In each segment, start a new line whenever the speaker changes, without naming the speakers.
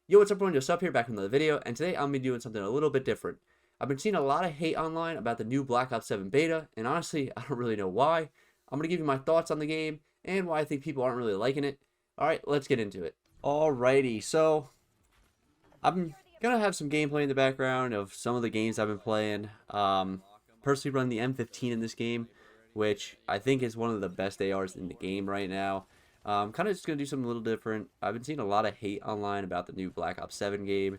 Yo, what's up everyone, Just up here back with another video, and today I'm going to be doing something a little bit different. I've been seeing a lot of hate online about the new Black Ops 7 beta, and honestly, I don't really know why. I'm going to give you my thoughts on the game, and why I think people aren't really liking it. Alright, let's get into it. Alrighty, so, I'm going to have some gameplay in the background of some of the games I've been playing. Personally running the M15 in this game, which I think is one of the best ARs in the game right now. Kind of just going to do something a little different. I've been seeing a lot of hate online about the new Black Ops 7 game.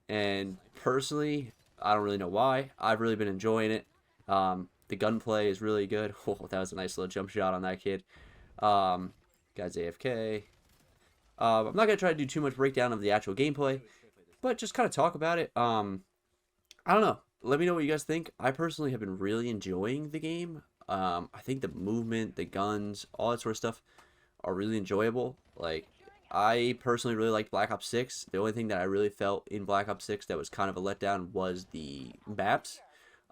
And personally, I don't really know why. I've really been enjoying it. The gunplay is really good. Oh, that was a nice little jump shot on that kid. Guy's AFK. I'm not going to try to do too much breakdown of the actual gameplay, but just kind of talk about it. I don't know. Let me know what you guys think. I personally have been really enjoying the game. I think the movement, the guns, all that sort of stuff are really enjoyable. Like, I personally really liked Black Ops 6. The only thing that I really felt in Black Ops 6 that was kind of a letdown was the maps.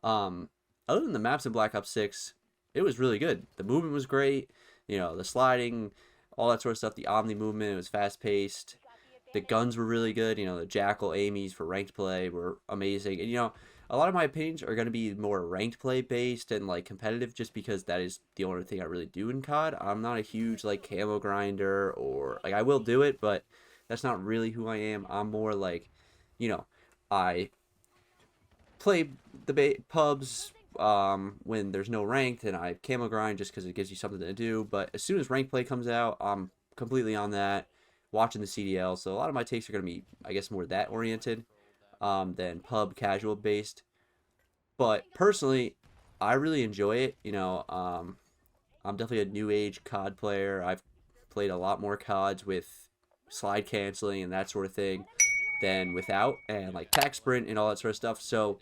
Other than the maps in Black Ops 6, it was really good. The movement was great. You know, the sliding, all that sort of stuff. The omni-movement, it was fast-paced. The guns were really good. You know, the Jackal Amy's for ranked play were amazing. And, you know, a lot of my opinions are going to be more ranked play based and like competitive just because that is the only thing I really do in COD. I'm not a huge like camo grinder, or like I will do it, but that's not really who I am. I'm more like, you know, I play the pubs when there's no ranked, and I camo grind just because it gives you something to do. But as soon as ranked play comes out, I'm completely on that, watching the CDL. So a lot of my takes are going to be, I guess, more that oriented than pub casual based. But personally, I really enjoy it. You know, I'm definitely a new age COD player. I've played a lot more CODs with slide canceling and that sort of thing than without, and like tac sprint and all that sort of stuff. So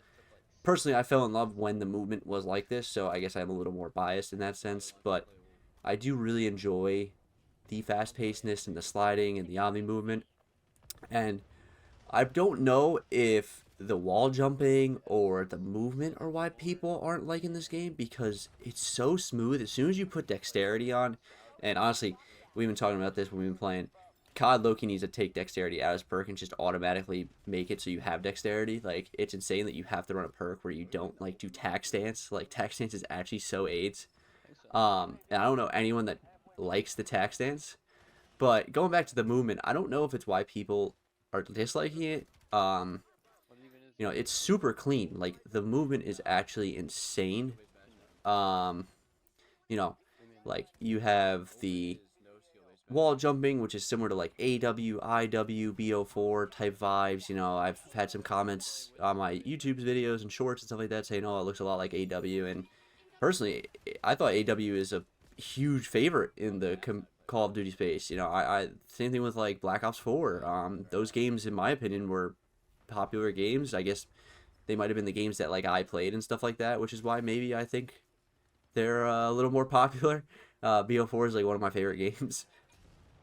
personally, I fell in love when the movement was like this. So I guess I'm a little more biased in that sense. But I do really enjoy the fast pacedness and the sliding and the omni movement. And I don't know if the wall jumping or the movement are why people aren't liking this game, because it's so smooth. As soon as you put dexterity on, and honestly, we've been talking about this when we've been playing, COD Loki needs to take dexterity out of his perk and just automatically make it so you have dexterity. Like, it's insane that you have to run a perk where you don't like do tac stance. Like, tac stance is actually so AIDS. And I don't know anyone that likes the tac stance. But going back to the movement, I don't know if it's why people are disliking it. You know, it's super clean. Like, the movement is actually insane. Um, you know, like, you have the wall jumping, which is similar to like AW, IW, BO4 type vibes. You know, I've had some comments on my YouTube's videos and shorts and stuff like that saying, oh, it looks a lot like AW. And personally, I thought AW is a huge favorite in the Call of Duty space. You know, I same thing with like Black Ops 4. Those games, in my opinion, were popular games. I guess they might have been the games that like I played and stuff like that, which is why maybe I think they're a little more popular. BO4 is like one of my favorite games.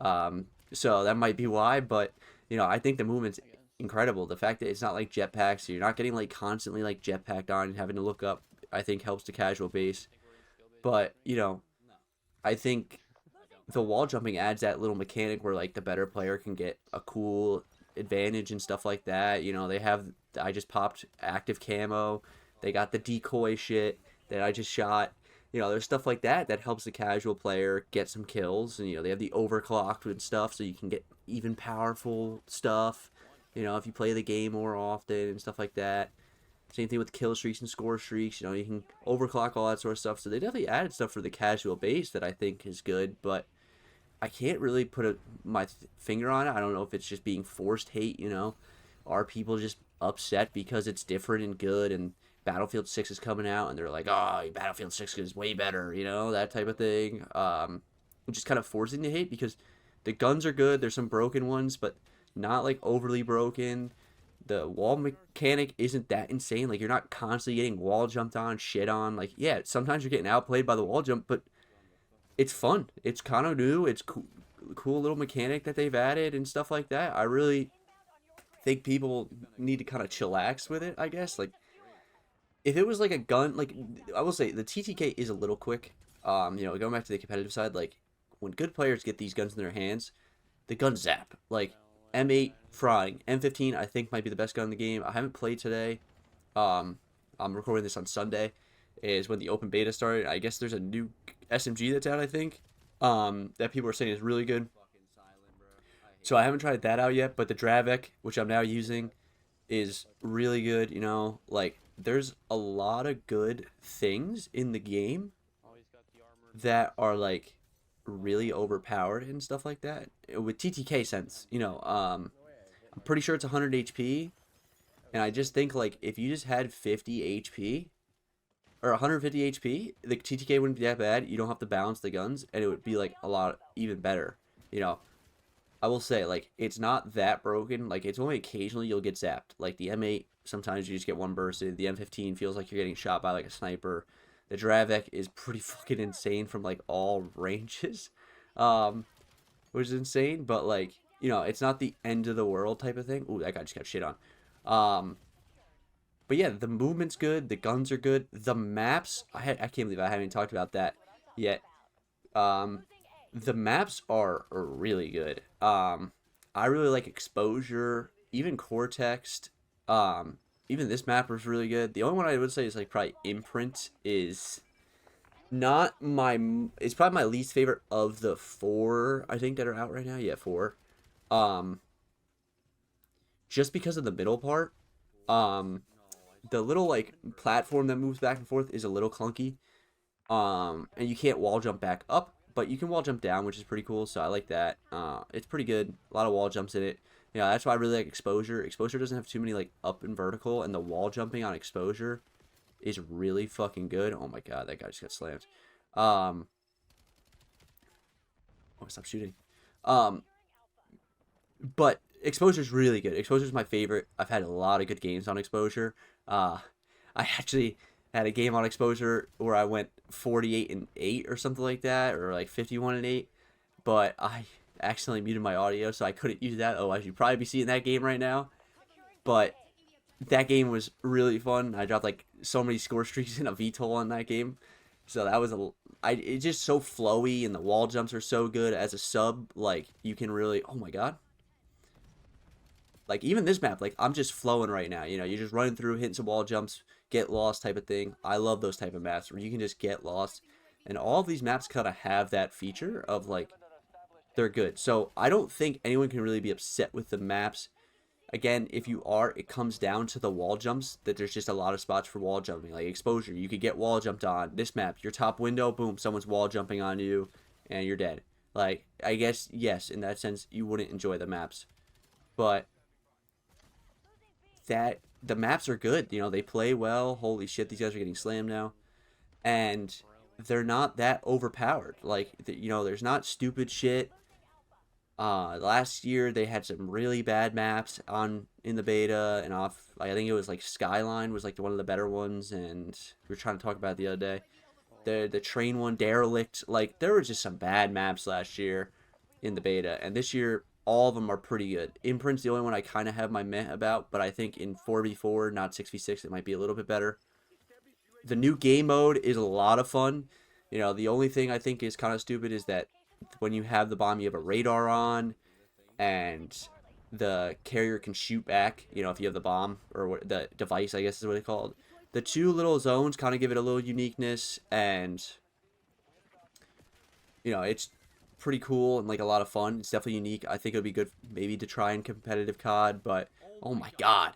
So that might be why, but you know, I think the movement's incredible. The fact that it's not like jetpacks, so you're not getting like constantly like jetpacked on and having to look up, I think helps the casual base. But, you know, I think the wall jumping adds that little mechanic where like the better player can get a cool advantage and stuff like that. You know, they have, I just popped active camo. They got the decoy shit that I just shot. You know, there's stuff like that that helps the casual player get some kills. And, you know, they have the overclocked and stuff so you can get even powerful stuff, you know, if you play the game more often and stuff like that. Same thing with kill streaks and score streaks. You know, you can overclock all that sort of stuff. So they definitely added stuff for the casual base that I think is good. But I can't really put my finger on it. I don't know if it's just being forced hate, you know. Are people just upset because it's different and good, and Battlefield 6 is coming out and they're like, oh, Battlefield 6 is way better, you know, that type of thing. Which is kind of forcing the hate because the guns are good. There's some broken ones, but not like overly broken. The wall mechanic isn't that insane. Like, you're not constantly getting wall jumped on, shit on. Like, yeah, sometimes you're getting outplayed by the wall jump, but it's fun. It's kind of new. It's cool little mechanic that they've added and stuff like that. I really think people need to kind of chillax with it, I guess. Like, if it was like a gun, like, I will say the TTK is a little quick. You know, going back to the competitive side, like, when good players get these guns in their hands, the guns zap. Like, M8 frying. M15 I think might be the best gun in the game. I haven't played today. Um, I'm recording this on Sunday, is when the open beta started. I guess there's a new SMG that's out, I think, that people are saying is really good. So I haven't tried that out yet, but the Dravec, which I'm now using, is really good. You know, like there's a lot of good things in the game that are like really overpowered and stuff like that with TTK sense. You know, I'm pretty sure it's 100 HP, and I just think like if you just had 50 HP or 150 HP, the TTK wouldn't be that bad. You don't have to balance the guns, and it would be like a lot even better. You know, I will say like it's not that broken. Like it's only occasionally you'll get zapped. Like the M8, sometimes you just get one bursted. The M15 feels like you're getting shot by like a sniper. The Dravec is pretty fucking insane from like all ranges, um, which is insane. But like you know, it's not the end of the world type of thing. Ooh, that guy just got shit on. Um, but yeah, the movement's good. The guns are good. The maps, I can't believe I haven't talked about that yet. Um, the maps are really good. I really like Exposure, even Cortex. Even this map was really good. The only one I would say is like probably Imprint is not my. It's probably my least favorite of the four I think that are out right now. Yeah, four. Um, just because of the middle part. Um, the little like platform that moves back and forth is a little clunky. And you can't wall jump back up, but you can wall jump down, which is pretty cool. So I like that. It's pretty good. A lot of wall jumps in it. Yeah, that's why I really like Exposure. Exposure doesn't have too many like up and vertical, and the wall jumping on Exposure is really fucking good. Oh my god, that guy just got slammed. Oh, stop shooting. Um, but Exposure's really good. Exposure's my favorite. I've had a lot of good games on Exposure. I actually had a game on Exposure where I went 48 and 8 or something like that, or like 51 and 8, but I accidentally muted my audio, so I couldn't use that. Oh, I should probably be seeing that game right now. But that game was really fun. I dropped like so many score streaks in a VTOL on that game. So that was it's just so flowy, and the wall jumps are so good as a sub. Like you can really, oh my god, like even this map, like I'm just flowing right now. You know, you're just running through, hitting some wall jumps, get lost type of thing. I love those type of maps where you can just get lost, and all of these maps kind of have that feature of like they're good. So I don't think anyone can really be upset with the maps. Again, if you are, it comes down to the wall jumps, that there's just a lot of spots for wall jumping. Like Exposure, you could get wall jumped on. This map, your top window, boom, someone's wall jumping on you, and you're dead. Like, I guess, yes, in that sense, you wouldn't enjoy the maps. But that the maps are good. You know, they play well. Holy shit, these guys are getting slammed now. And they're not that overpowered. Like, you know, there's not stupid shit. Last year they had some really bad maps on in the beta and off. Like, I think it was like Skyline was like one of the better ones, and we were trying to talk about it the other day. The train one, Derelict. Like there were just some bad maps last year in the beta, and this year all of them are pretty good. Imprint's the only one I kind of have my meh about, but I think in 4v4, not 6v6, it might be a little bit better. The new game mode is a lot of fun. You know, the only thing I think is kind of stupid is that when you have the bomb, you have a radar on, and the carrier can shoot back. You know, if you have the bomb or what, the device, I guess is what they call it. The two little zones kind of give it a little uniqueness, and you know, it's pretty cool and like a lot of fun. It's definitely unique. I think it would be good maybe to try in competitive COD, but oh my god.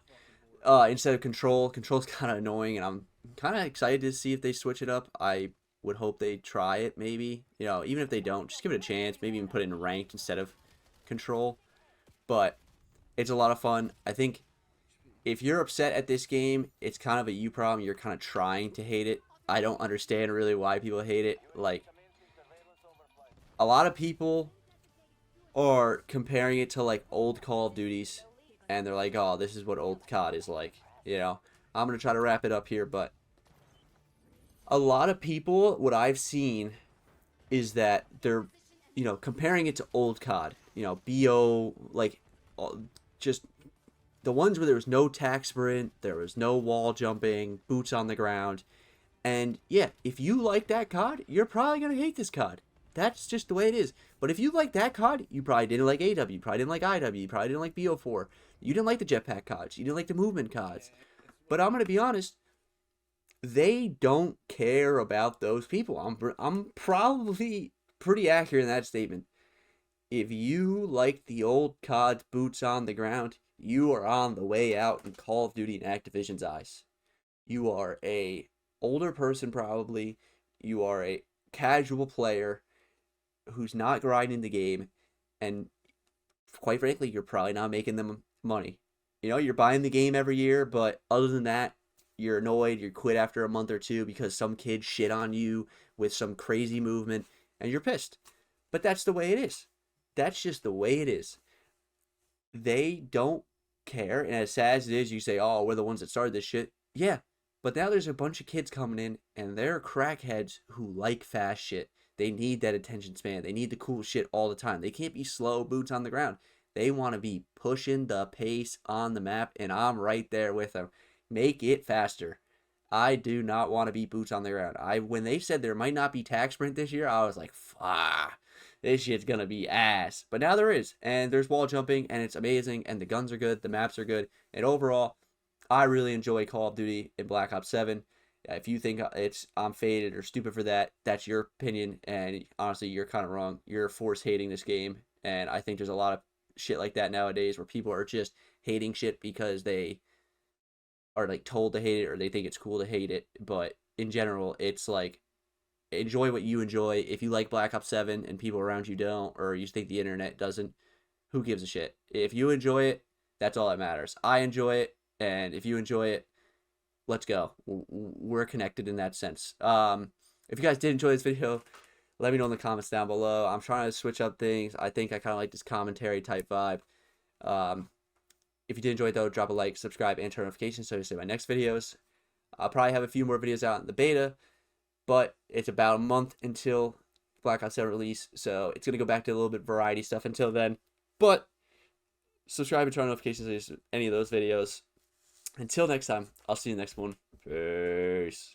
Instead of control's kind of annoying, and I'm kind of excited to see if they switch it up. I would hope they try it, maybe. You know, even if they don't, just give it a chance. Maybe even put it in ranked instead of control. But it's a lot of fun. I think if you're upset at this game, it's kind of a you problem. You're kind of trying to hate it. I don't understand really why people hate it. Like, a lot of people are comparing it to like old Call of Duties, and they're like, oh, this is what old COD is like. You know, I'm going to try to wrap it up here, but a lot of people, what I've seen is that they're, you know, comparing it to old COD, you know, BO, like, just the ones where there was no tac sprint, there was no wall jumping, boots on the ground. And yeah, if you like that COD, you're probably going to hate this COD. That's just the way it is. But if you like that COD, you probably didn't like AW, you probably didn't like IW, you probably didn't like BO4. You didn't like the jetpack CODs, you didn't like the movement CODs. But I'm gonna be honest, they don't care about those people. I'm probably pretty accurate in that statement. If you like the old COD boots on the ground, you are on the way out in Call of Duty and Activision's eyes. You are a older person probably. You are a casual player who's not grinding the game, and quite frankly, you're probably not making them money. You know, you're buying the game every year, but other than that, you're annoyed, you quit after a month or two because some kid shit on you with some crazy movement, and you're pissed. But that's the way it is. That's just the way it is. They don't care, and as sad as it is, you say, oh, we're the ones that started this shit. Yeah, but now there's a bunch of kids coming in, and they're crackheads who like fast shit. They need that attention span. They need the cool shit all the time. They can't be slow boots on the ground. They want to be pushing the pace on the map, and I'm right there with them. Make it faster. I do not want to be boots on the ground. When they said there might not be tag sprint this year, I was like, fuck, this shit's gonna be ass. But now there is, and there's wall jumping, and it's amazing, and the guns are good, the maps are good, and overall, I really enjoy Call of Duty in Black Ops 7. If you think I'm faded or stupid for that, that's your opinion, and honestly, you're kind of wrong. You're force hating this game, and I think there's a lot of shit like that nowadays where people are just hating shit because they are like told to hate it or they think it's cool to hate it. But in general, it's like enjoy what you enjoy. If you like Black Ops 7 and people around you don't, or you think the internet doesn't, who gives a shit? If you enjoy it, that's all that matters. I enjoy it, and if you enjoy it, let's go. We're connected in that sense. If you guys did enjoy this video, let me know in the comments down below. I'm trying to switch up things. I think I kind of like this commentary type vibe. If you did enjoy it though, drop a like, subscribe, and turn notifications so you see my next videos. I'll probably have a few more videos out in the beta, but it's about a month until Black Ops 7 release, so it's going to go back to a little bit variety stuff until then. But subscribe and turn notifications so you see any of those videos. Until next time, I'll see you in the next one. Peace.